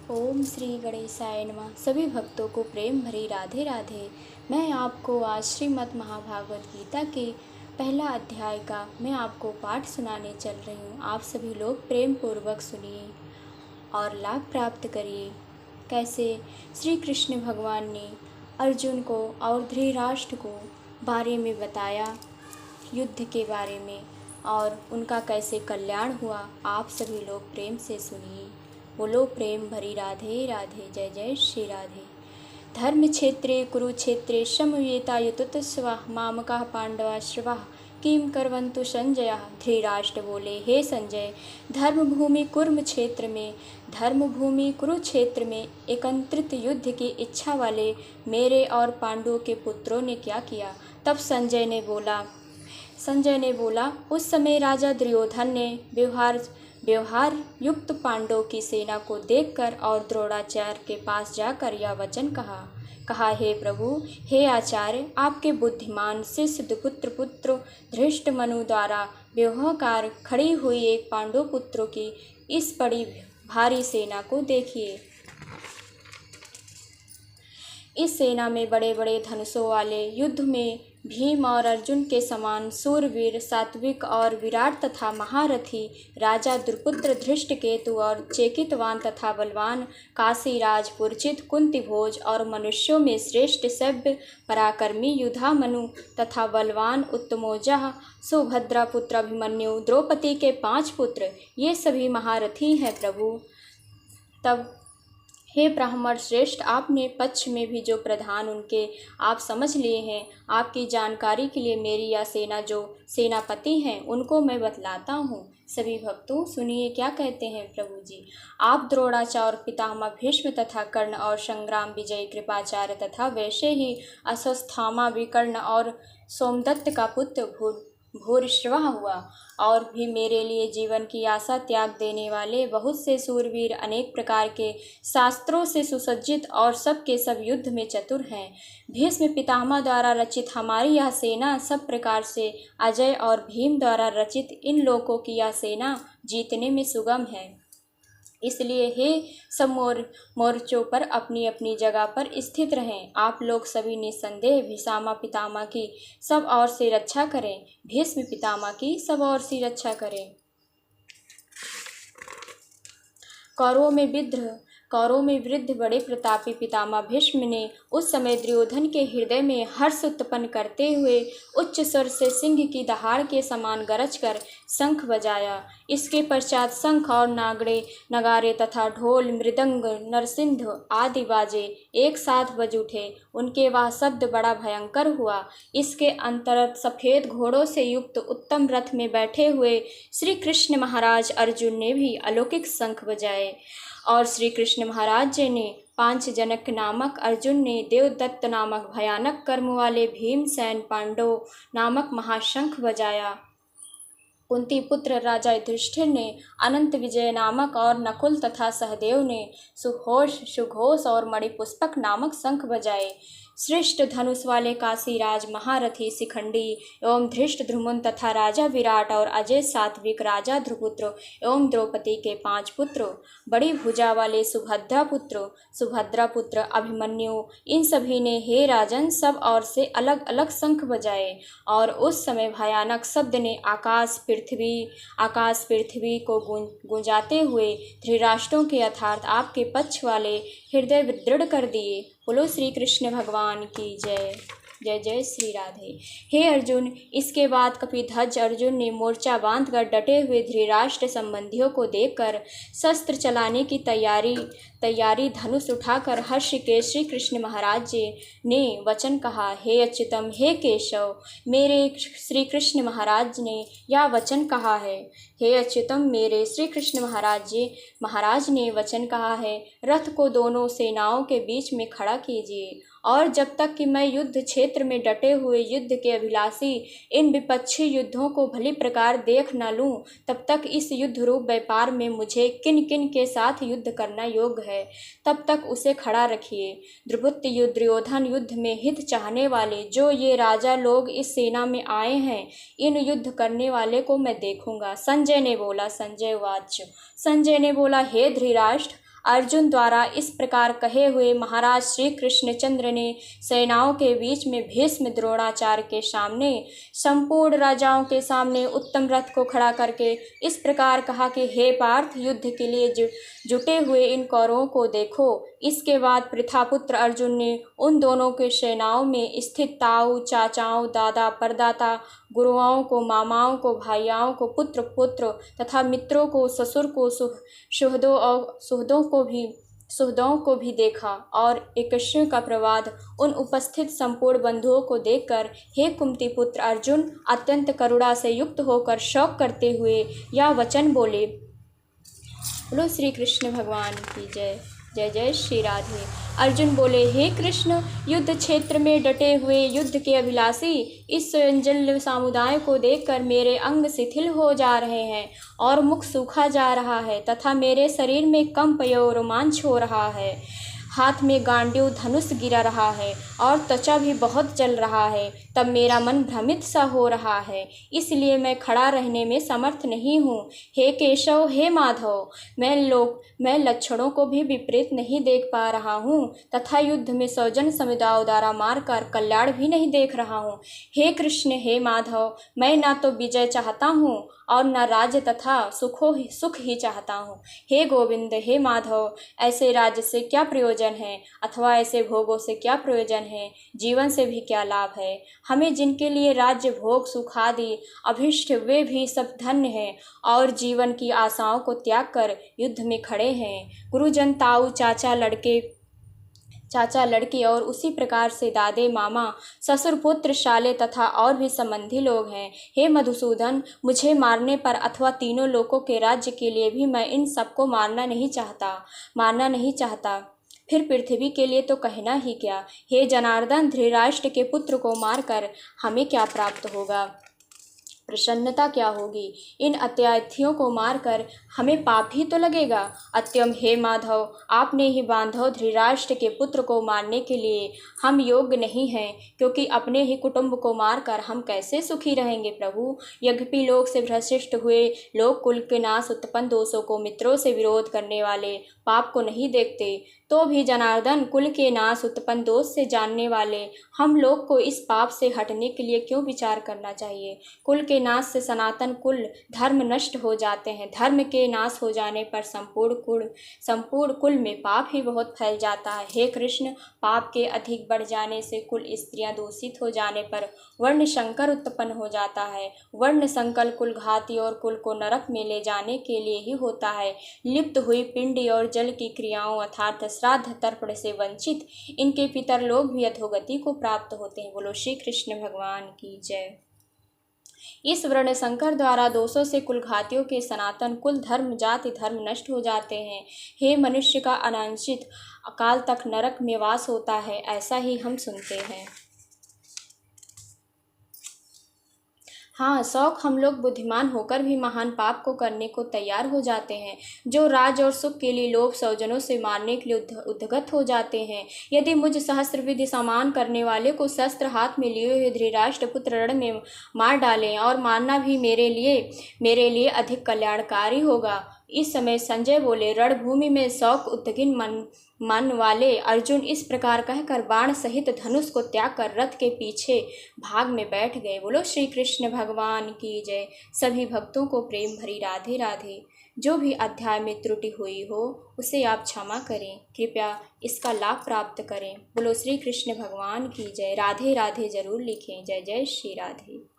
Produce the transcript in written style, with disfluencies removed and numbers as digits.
ओम श्री गणेशाय नमः। सभी भक्तों को प्रेम भरी राधे राधे। मैं आपको आज श्रीमद् महाभागवत गीता के पहला अध्याय का मैं आपको पाठ सुनाने चल रही हूँ। आप सभी लोग प्रेम पूर्वक सुनिए और लाभ प्राप्त करिए। कैसे श्री कृष्ण भगवान ने अर्जुन को और धृतराष्ट्र को बारे में बताया, युद्ध के बारे में, और उनका कैसे कल्याण हुआ। आप सभी लोग प्रेम से सुनिए। बोलो प्रेम भरी राधे राधे। जय जय श्री राधे। धर्म क्षेत्रे कुरुक्षेत्रे समवेतायुतुतस्वः मामकाः पांडवाश्रवाः किम करवन्तु संजय। धृतराष्ट्र बोले, हे संजय, धर्मभूमि कुरुक्षेत्र में एकत्रित युद्ध की इच्छा वाले मेरे और पांडवों के पुत्रों ने क्या किया। तब संजय ने बोला, उस समय राजा दुर्योधन ने व्यवहार युक्त पांडवों की सेना को देखकर और द्रोणाचार्य के पास जाकर यह वचन कहा, हे प्रभु, हे आचार्य, आपके बुद्धिमान शिष्य पुत्र धृष्टमनु द्वारा व्यवहार खड़ी हुई एक पांडव पुत्रों की इस बड़ी भारी सेना को देखिए। इस सेना में बड़े बड़े धनुषों वाले, युद्ध में भीम और अर्जुन के समान सूरवीर, सात्विक और विराट तथा महारथी राजा द्रुपुत्र धृष्टकेतु और चेकितवान तथा बलवान काशीराज पुरचित कुंतीभोज और मनुष्यों में श्रेष्ठ सभ्य पराक्रमी युधामनु तथा बलवान उत्तमोजा सुभद्रा पुत्र अभिमन्यु, द्रौपदी के 5 पुत्र, ये सभी महारथी हैं प्रभु। तब हे ब्राह्मण श्रेष्ठ, आपने पक्ष में भी जो प्रधान उनके आप समझ लिए हैं। आपकी जानकारी के लिए मेरी यह सेना जो सेनापति हैं उनको मैं बतलाता हूँ। सभी भक्तों सुनिए क्या कहते हैं प्रभु जी। आप द्रोणाचार्य, पितामह भीष्म तथा कर्ण और संग्राम विजय कृपाचार्य तथा वैसे ही अश्वत्थामा विकर्ण और सोमदत्त का पुत्र भूरिश्रवा हुआ, और भी मेरे लिए जीवन की आशा त्याग देने वाले बहुत से सूरवीर, अनेक प्रकार के शास्त्रों से सुसज्जित और सब के सब युद्ध में चतुर हैं। भीष्म पितामह द्वारा रचित हमारी यह सेना सब प्रकार से अजय और भीम द्वारा रचित इन लोगों की यह सेना जीतने में सुगम है। इसलिए हे सब मोर्चों पर अपनी अपनी जगह पर स्थित रहें। आप लोग सभी निसंदेह भीष्म पितामह की सब ओर से रक्षा करें। भीष्म पितामह की सब ओर से रक्षा करें। कौरवों में वृद्ध बड़े प्रतापी पितामह भीष्म ने उस समय दुर्योधन के हृदय में हर्ष उत्पन्न करते हुए उच्च स्वर से सिंह की दहाड़ के समान गरज कर शंख बजाया। इसके पश्चात शंख और नगारे तथा ढोल, मृदंग, नरसिंध आदि बाजे एक साथ बज उठे। उनके वह शब्द बड़ा भयंकर हुआ। इसके अंतर्गत सफ़ेद घोड़ों से युक्त उत्तम रथ में बैठे हुए श्री कृष्ण महाराज अर्जुन ने भी अलौकिक शंख बजाए, और श्री कृष्ण महाराज जी ने पांचजनक नामक अर्जुन ने देवदत्त नामक भयानक कर्म वाले भीमसेन पांडव नामक महाशंख बजाया। कुंती पुत्र राजा युधिष्ठिर ने अनंत विजय नामक और नकुल तथा सहदेव ने सुघोष और मणिपुष्पक नामक शंख बजाए। श्रेष्ठ धनुष वाले काशीराज महारथी शिखंडी एवं धृष्टद्युम्न तथा राजा विराट और अजय सात्विक राजा ध्रुपुत्र एवं द्रौपदी के 5 पुत्र, बड़ी भुजा वाले सुभद्रा पुत्र अभिमन्यु, इन सभी ने हे राजन सब ओर से अलग अलग शंख बजाए। और उस समय भयानक शब्द ने आकाश पृथ्वी को गूंजाते हुए धृतराष्ट्रों के अर्थात आपके पक्ष वाले हृदय दृढ़ कर दिए। बोलो श्री कृष्ण भगवान की जय। जय जय श्री राधे। हे अर्जुन, इसके बाद कपिध्वज अर्जुन ने मोर्चा बांधकर डटे हुए धृतराष्ट्र संबंधियों को देखकर शस्त्र चलाने की तैयारी धनुष उठाकर हर्ष के श्री कृष्ण महाराज जी ने वचन कहा, हे अच्युतम, हे केशव, मेरे श्री कृष्ण महाराज ने यह वचन कहा है। हे अच्युतम, मेरे श्री कृष्ण महाराज ने वचन कहा है, रथ को दोनों सेनाओं के बीच में खड़ा कीजिए, और जब तक कि मैं युद्ध क्षेत्र में डटे हुए युद्ध के अभिलाषी इन विपक्षी युद्धों को भली प्रकार देख न लूं, तब तक इस युद्ध रूप व्यापार में मुझे किन किन के साथ युद्ध करना योग्य है, तब तक उसे खड़ा रखिए। द्रुपद दुर्योधन युद्ध में हित चाहने वाले जो ये राजा लोग इस सेना में आए हैं, इन युद्ध करने वाले को मैं देखूंगा। संजय ने बोला, हे धृतराष्ट्र, अर्जुन द्वारा इस प्रकार कहे हुए महाराज श्री कृष्णचंद्र ने सेनाओं के बीच में भीष्म द्रोणाचार्य के सामने, संपूर्ण राजाओं के सामने उत्तम रथ को खड़ा करके इस प्रकार कहा कि हे पार्थ, युद्ध के लिए जुटे हुए इन कौरवों को देखो। इसके बाद प्रथापुत्र अर्जुन ने उन दोनों के सेनाओं में स्थित ताऊ, चाचाओं, दादा, परदाता, गुरुओं को, मामाओं को, भाइयों को, पुत्र पुत्र तथा मित्रों को, ससुर को, सुहृदों को भी देखा और एकश्व का प्रवाद उन उपस्थित संपूर्ण बंधुओं को देखकर हे कुंती पुत्र अर्जुन अत्यंत करुणा से युक्त होकर शोक करते हुए यह वचन बोले। बोलो श्री कृष्ण भगवान की जय। जय जय श्री राधे। अर्जुन बोले, हे कृष्ण, युद्ध क्षेत्र में डटे हुए युद्ध के अभिलाषी इस स्वयंजल समुदाय को देखकर मेरे अंग शिथिल हो जा रहे हैं और मुख सूखा जा रहा है तथा मेरे शरीर में कंप और रोमांच हो रहा है। हाथ में गांडीव धनुष गिरा रहा है और त्वचा भी बहुत जल रहा है। तब मेरा मन भ्रमित सा हो रहा है, इसलिए मैं खड़ा रहने में समर्थ नहीं हूँ। हे केशव, हे माधव, मैं लक्षणों को भी विपरीत नहीं देख पा रहा हूँ तथा युद्ध में सौजन समुदाय द्वारा मारकर कल्याण भी नहीं देख रहा हूँ। हे कृष्ण, हे माधव, मैं ना तो विजय चाहता हूँ और न राज्य तथा सुख ही चाहता हूँ। हे गोविंद, हे माधव, ऐसे राज्य से क्या प्रयोजन है अथवा ऐसे भोगों से क्या प्रयोजन है? जीवन से भी क्या लाभ है? हमें जिनके लिए राज्य, भोग, सुख आदि अभिष्ट वे भी सब धन्य हैं और जीवन की आशाओं को त्याग कर युद्ध में खड़े हैं। गुरुजन, ताऊ, चाचा, लड़की और उसी प्रकार से दादे, मामा, ससुर, पुत्र, शाले तथा और भी संबंधी लोग हैं। हे मधुसूदन, मुझे मारने पर अथवा तीनों लोकों के राज्य के लिए भी मैं इन सबको मारना नहीं चाहता। फिर पृथ्वी के लिए तो कहना ही क्या। हे जनार्दन, धृतराष्ट्र के पुत्र को मारकर हमें क्या प्राप्त होगा? प्रसन्नता क्या होगी? इन अत्याथियों को मारकर हमें पाप ही तो लगेगा। अत्यम, हे माधव, आपने ही बांधव धृतराष्ट्र के पुत्र को मारने के लिए हम योग्य नहीं हैं, क्योंकि अपने ही कुटुंब को मारकर हम कैसे सुखी रहेंगे प्रभु। यद्यपि लोक से भ्रष्ट हुए लोग कुल के नाश उत्पन्न दोषों को, मित्रों से विरोध करने वाले पाप को नहीं देखते, तो भी जनार्दन, कुल के नाश उत्पन्न दोष से जानने वाले हम लोग को इस पाप से हटने के लिए क्यों विचार करना चाहिए? कुल के नाश से सनातन कुल धर्म नष्ट हो जाते हैं। धर्म के नाश हो जाने पर संपूर्ण कुल में पाप ही बहुत फैल जाता है। हे कृष्ण, पाप के अधिक बढ़ जाने से कुल स्त्रियां दूषित हो जाने पर वर्ण संकर उत्पन्न हो जाता है। वर्ण संकर कुल घाती और कुल को नरक में ले जाने के लिए ही होता है। लिप्त हुई पिंड और जल की क्रियाओं अर्थात श्राद्ध तर्पण से वंचित इनके पितर लोग भी अधोगति को प्राप्त होते हैं। बोलो श्री कृष्ण भगवान की जय। इस वर्ण संकर द्वारा दोषों से कुलघातियों के सनातन कुल धर्म, जाति, धर्म नष्ट हो जाते हैं। हे मनुष्य का अनांशित अकाल तक नरक में वास होता है, ऐसा ही हम सुनते हैं। हाँ, शौक हम लोग बुद्धिमान होकर भी महान पाप को करने को तैयार हो जाते हैं, जो राज और सुख के लिए लोग स्वजनों से मारने के लिए उद्यत हो जाते हैं। यदि मुझ सहस्त्र विधि समान करने वाले को शस्त्र हाथ में लिए हुए धृतराष्ट्र पुत्र रण में मार डालें और मारना भी मेरे लिए अधिक कल्याणकारी होगा। इस समय संजय बोले, रणभूमि में शौक उद्विग्न मन वाले अर्जुन इस प्रकार कहकर बाण सहित धनुष को त्याग कर रथ के पीछे भाग में बैठ गए। बोलो श्री कृष्ण भगवान की जय। सभी भक्तों को प्रेम भरी राधे राधे। जो भी अध्याय में त्रुटि हुई हो उसे आप क्षमा करें, कृपया इसका लाभ प्राप्त करें। बोलो श्री कृष्ण भगवान की जय। राधे राधे जरूर लिखें। जय जय श्री राधे।